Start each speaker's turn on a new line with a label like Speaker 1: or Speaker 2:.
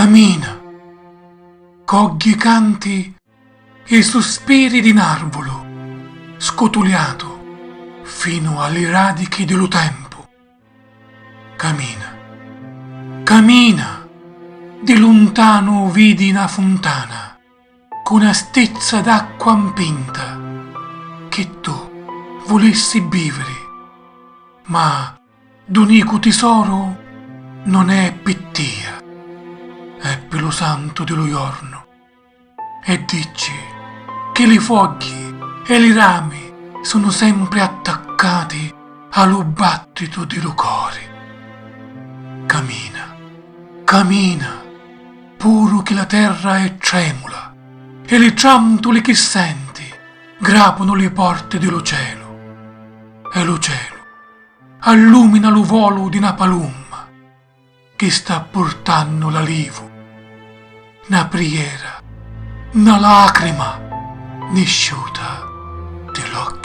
Speaker 1: Cammina, cogli canti e sospiri di narvolo, scotuliato fino alle radiche dello tempo. Cammina, cammina, di lontano vidi una fontana, con una stezza d'acqua impinta, che tu volessi vivere, ma d'unico tesoro non è pittia, è per lo santo dello giorno. E dici che le foglie e i rami sono sempre attaccati allo battito dello cuore. Cammina, cammina, puro che la terra è tremula e le ciantole che senti grapano le porte dello cielo. E lo cielo allumina lo volo di una palumma che sta portando l'alivo, una preghiera, una lacrima nisciuta dell'occhio.